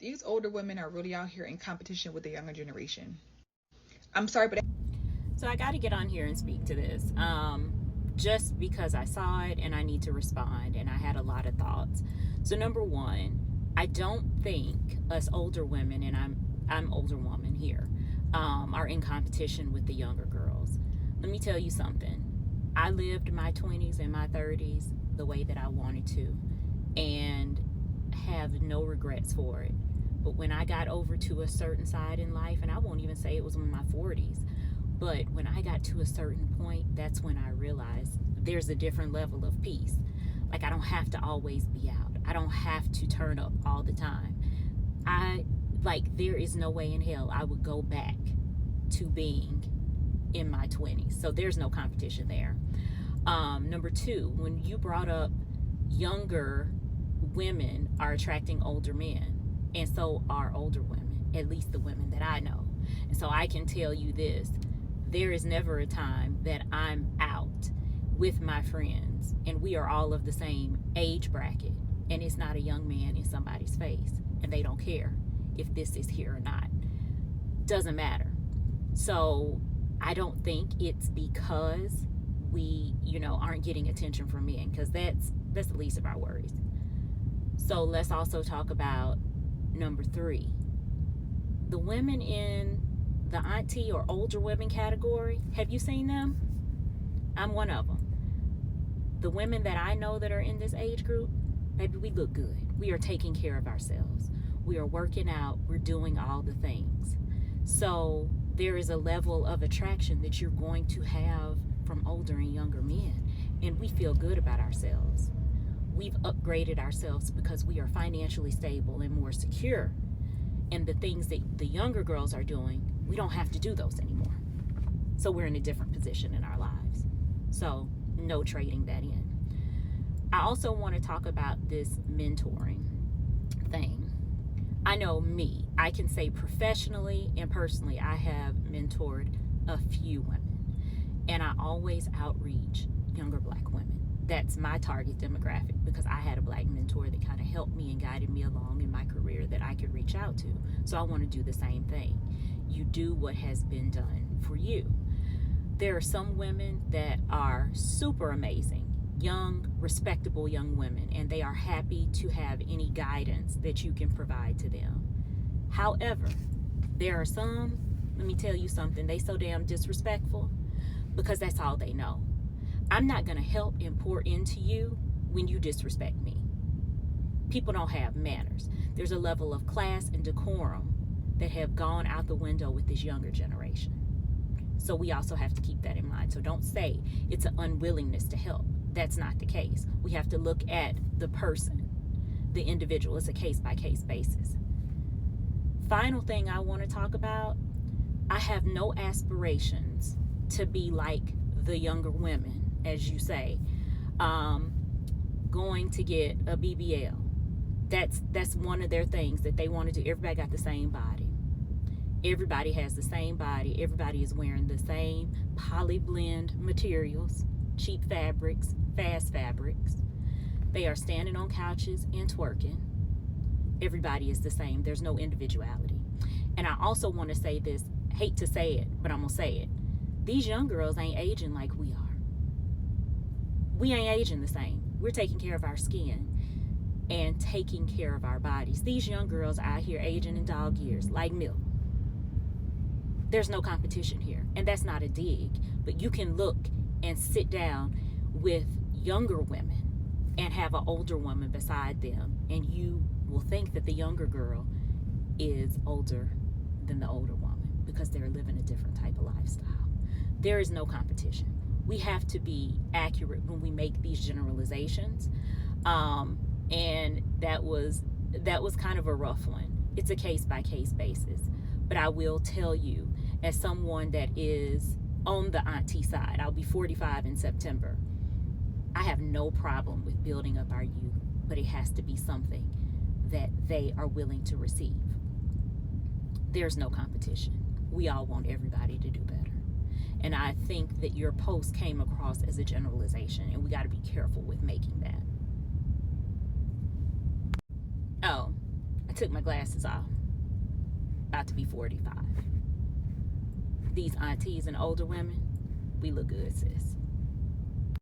These older women are really out here in competition with the younger generation. I'm sorry, but So I got to get on here and speak to this. Just because I saw it and I need to respond, and I had a lot of thoughts. So number one, I don't think us older women, and I'm older woman here, are in competition with the younger girls. Let me tell you something. I lived my 20s and my 30s the way that I wanted to, and have no regrets for it. But when I got over to a certain side in life, and I won't even say it was in my 40s, but when I got to a certain point, that's when I realized there's a different level of peace. Like, I don't have to always be out. I don't have to turn up all the time. There is no way in hell I would go back to being in my 20s. So there's no competition there. Number two, when you brought up younger women are attracting older men, and so are older women, at least the women that I know. And so I can tell you this: there is never a time that I'm out with my friends and we are all of the same age bracket and it's not a young man in somebody's face and they don't care if this is here or not. Doesn't matter. So I don't think it's because we, aren't getting attention from men, because that's the least of our worries. So let's also talk about number three. The women in the auntie or older women category, have you seen them? I'm one of them. The women that I know that are in this age group, baby, we look good. We are taking care of ourselves. We are working out. We're doing all the things. So there is a level of attraction that you're going to have from older and younger men, and we feel good about ourselves. We've upgraded ourselves because we are financially stable and more secure. And the things that the younger girls are doing, we don't have to do those anymore. So we're in a different position in our lives. So no trading that in. I also want to talk about this mentoring thing. I know me, I can say professionally and personally, I have mentored a few women. And I always outreach younger black women. That's my target demographic, because I had a black mentor that kind of helped me and guided me along in my career that I could reach out to. So I want to do the same thing. You do what has been done for you. There are some women that are super amazing, young, respectable young women, and they are happy to have any guidance that you can provide to them. However, there are some, let me tell you something, they so damn disrespectful because that's all they know. I'm not going to help and pour into you when you disrespect me. People don't have manners. There's a level of class and decorum that have gone out the window with this younger generation. So we also have to keep that in mind. So don't say it's an unwillingness to help. That's not the case. We have to look at the person, the individual. It's a case-by-case basis. Final thing I want to talk about, I have no aspirations to be like the younger women, as you say, going to get a BBL. That's one of their things that they want to do. Everybody got the same body. Everybody has the same body. Everybody is wearing the same polyblend materials, cheap fabrics, fast fabrics. They are standing on couches and twerking. Everybody is the same. There's no individuality. And I also want to say this, hate to say it, but I'm going to say it. These young girls ain't aging like we are. We ain't aging the same. We're taking care of our skin and taking care of our bodies. These young girls out here aging in dog years, like milk. There's no competition here. And that's not a dig. But you can look and sit down with younger women and have an older woman beside them, and you will think that the younger girl is older than the older woman because they're living a different type of lifestyle. There is no competition. We have to be accurate when we make these generalizations. And that was kind of a rough one. It's a case-by-case basis. But I will tell you, as someone that is on the auntie side, I'll be 45 in September, I have no problem with building up our youth, but it has to be something that they are willing to receive. There's no competition. We all want everybody to do better. And I think that your post came across as a generalization, and we got to be careful with making that. Oh, I took my glasses off. About to be 45. These aunties and older women, we look good, sis.